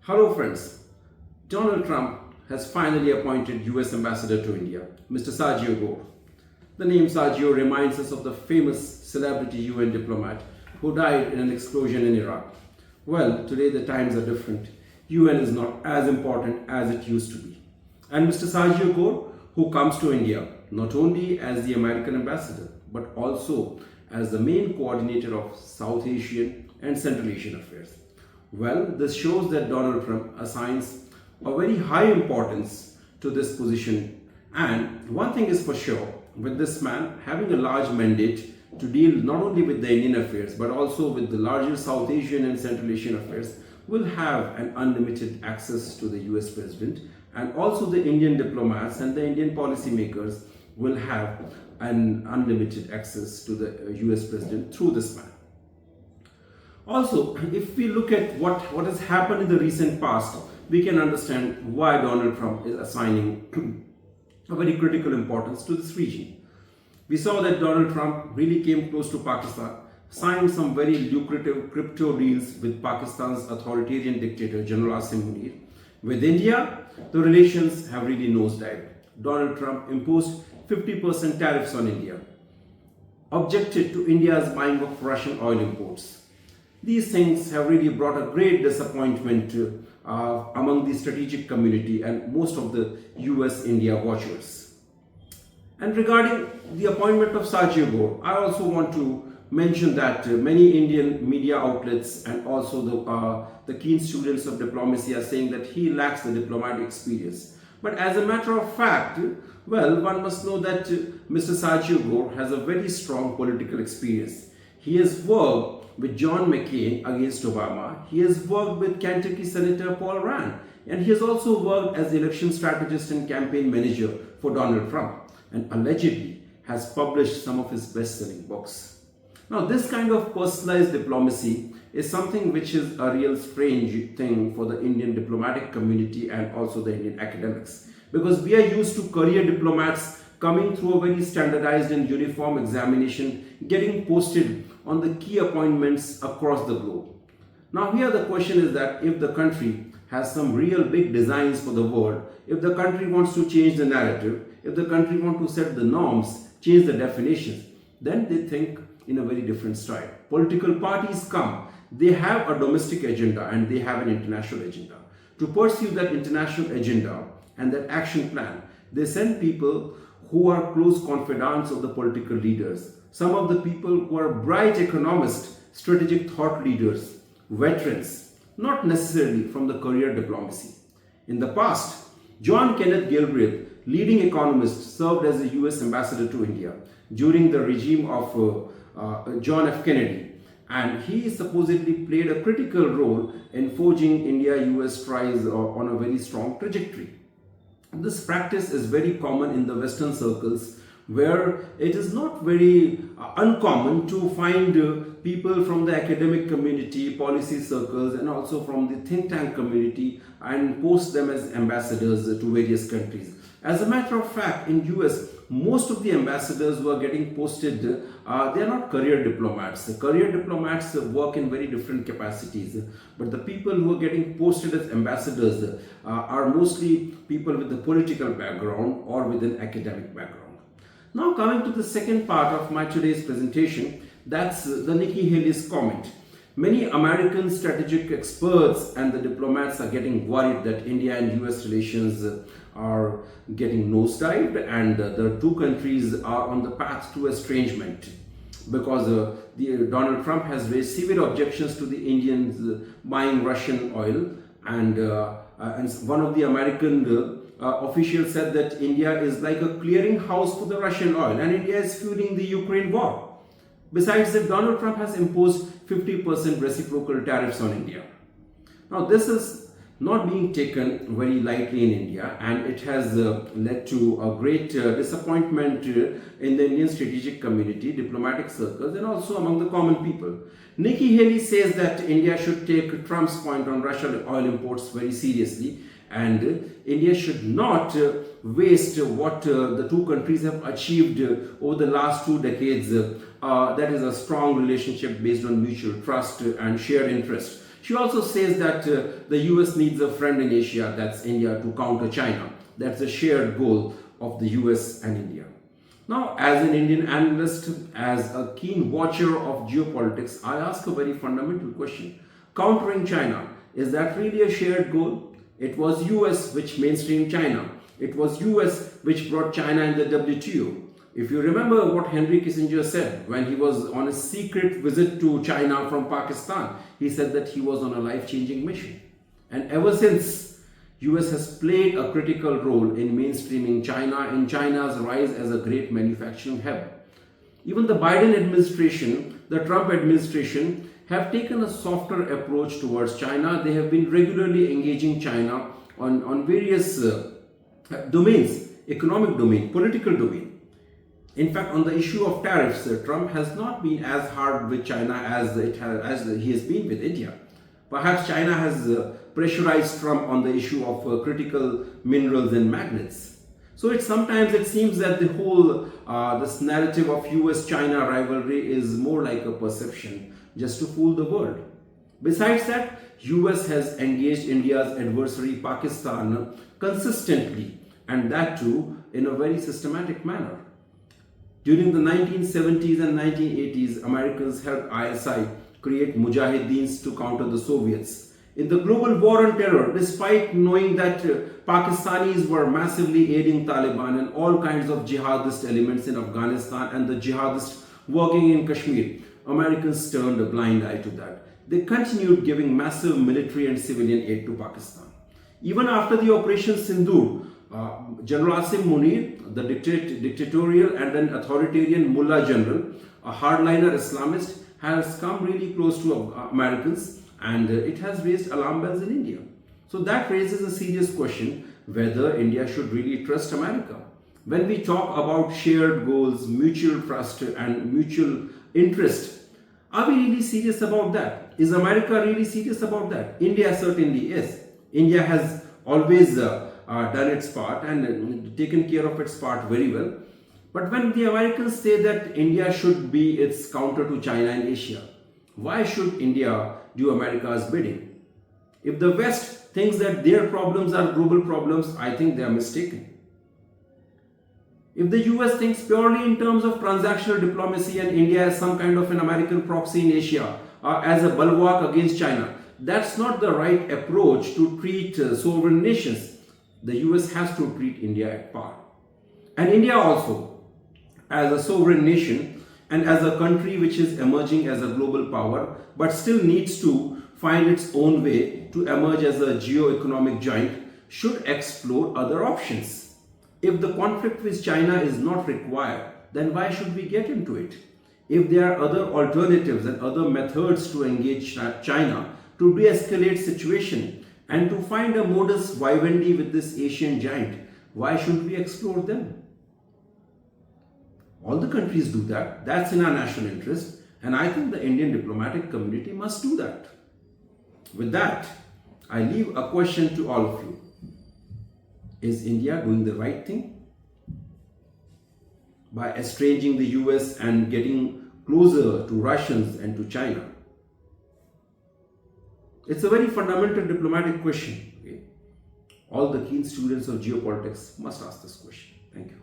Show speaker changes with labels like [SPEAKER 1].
[SPEAKER 1] Hello friends, Donald Trump has finally appointed US Ambassador to India, Mr. Sarjio Gore. The name Sarjio reminds us of the famous celebrity UN diplomat who died in an explosion in Iraq. Well, today the times are different. UN is not as important as it used to be. And Mr. Sarjio Gore, who comes to India not only as the American ambassador, but also as the main coordinator of South Asian and Central Asian affairs. Well, this shows that Donald Trump assigns a very high importance to this position. And one thing is for sure, with this man having a large mandate to deal not only with the Indian affairs, but also with the larger South Asian and Central Asian affairs, will have an unlimited access to the US president, and also the Indian diplomats and the Indian policymakers will have an unlimited access to the US president through this man. Also, if we look at what has happened in the recent past, we can understand why Donald Trump is assigning a very critical importance to this region. We saw that Donald Trump really came close to Pakistan, signed some very lucrative crypto deals with Pakistan's authoritarian dictator General Asim Munir. With India, the relations have really nosedived. Donald Trump imposed 50% tariffs on India, objected to India's buying of Russian oil imports. These things have really brought a great disappointment among the strategic community and most of the US-India watchers. And regarding the appointment of Sarjio Gore, I also want to mention that many Indian media outlets and also the keen students of diplomacy are saying that he lacks the diplomatic experience. But as a matter of fact, well, one must know that Mr. Sarjio Gore has a very strong political experience. He has worked with John McCain against Obama. He has worked with Kentucky Senator Paul Ryan, and he has also worked as election strategist and campaign manager for Donald Trump, and allegedly has published some of his best-selling books. Now, this kind of personalized diplomacy is something which is a real strange thing for the Indian diplomatic community and also the Indian academics, because we are used to career diplomats coming through a very standardized and uniform examination, getting posted on the key appointments across the globe. Now here the question is that if the country has some real big designs for the world, if the country wants to change the narrative, if the country wants to set the norms, change the definitions, then they think in a very different style. Political parties come, they have a domestic agenda and they have an international agenda. To pursue that international agenda and that action plan, they send people who are close confidants of the political leaders, some of the people who are bright economists, strategic thought leaders, veterans, not necessarily from the career diplomacy. In the past, John Kenneth Galbraith, leading economist, served as a US ambassador to India during the regime of John F. Kennedy, and he supposedly played a critical role in forging India-US ties on a very strong trajectory. This practice is very common in the Western circles, where it is not very uncommon to find people from the academic community, policy circles, and also from the think tank community and post them as ambassadors to various countries. As a matter of fact, in US, most of the ambassadors who are getting posted, they are not career diplomats. The career diplomats work in very different capacities, but the people who are getting posted as ambassadors are mostly people with a political background or with an academic background. Now coming to the second part of my today's presentation, that's the Nikki Haley's comment. Many American strategic experts and the diplomats are getting worried that India and US relations are getting nosedived and the two countries are on the path to estrangement because Donald Trump has raised severe objections to the Indians buying Russian oil, and one of the American officials said that India is like a clearinghouse for the Russian oil and India is fueling the Ukraine war. Besides that, Donald Trump has imposed 50% reciprocal tariffs on India. Now this is not being taken very lightly in India, and it has led to a great disappointment in the Indian strategic community, diplomatic circles, and also among the common people. Nikki Haley says that India should take Trump's point on Russian oil imports very seriously, and India should not waste what the two countries have achieved over the last 2 decades. That is a strong relationship based on mutual trust and shared interest. She also says that the US needs a friend in Asia, that's India, to counter China. That's a shared goal of the US and India. Now, as an Indian analyst, as a keen watcher of geopolitics, I ask a very fundamental question. Countering China, is that really a shared goal? It was US which mainstreamed China. It was US which brought China in the WTO. If you remember what Henry Kissinger said when he was on a secret visit to China from Pakistan, he said that he was on a life-changing mission. And ever since, US has played a critical role in mainstreaming China in China's rise as a great manufacturing hub. Even the Biden administration, the Trump administration, have taken a softer approach towards China. They have been regularly engaging China on various domains, economic domain, political domain. In fact, on the issue of tariffs, Trump has not been as hard with China as he has been with India. Perhaps China has pressurized Trump on the issue of critical minerals and magnets. So sometimes it seems that the whole this narrative of US-China rivalry is more like a perception, just to fool the world. Besides that, US has engaged India's adversary Pakistan consistently, and that too in a very systematic manner. During the 1970s and 1980s, Americans helped ISI create mujahideens to counter the Soviets. In the global war on terror, despite knowing that Pakistanis were massively aiding Taliban and all kinds of jihadist elements in Afghanistan and the jihadists working in Kashmir, Americans turned a blind eye to that. They continued giving massive military and civilian aid to Pakistan. Even after the Operation Sindoor, General Asim Munir, the dictatorial and then authoritarian Mullah General, a hardliner Islamist, has come really close to Americans, and it has raised alarm bells in India. So that raises a serious question whether India should really trust America. When we talk about shared goals, mutual trust and mutual interest, are we really serious about that? Is America really serious about that? India certainly is. India has always done its part and taken care of its part very well. But when the Americans say that India should be its counter to China in Asia, why should India do America's bidding? If the West thinks that their problems are global problems, I think they are mistaken. If the US thinks purely in terms of transactional diplomacy and India as some kind of an American proxy in Asia, as a bulwark against China, that's not the right approach to treat sovereign nations. The US has to treat India at par. And India also, as a sovereign nation and as a country which is emerging as a global power, but still needs to find its own way to emerge as a geo-economic giant, should explore other options. If the conflict with China is not required, then why should we get into it? If there are other alternatives and other methods to engage China to de-escalate situation and to find a modus vivendi with this Asian giant, why shouldn't we explore them? All the countries do that. That's in our national interest. And I think the Indian diplomatic community must do that. With that, I leave a question to all of you. Is India doing the right thing by estranging the US and getting closer to Russians and to China? It's a very fundamental diplomatic question. Okay? All the keen students of geopolitics must ask this question. Thank you.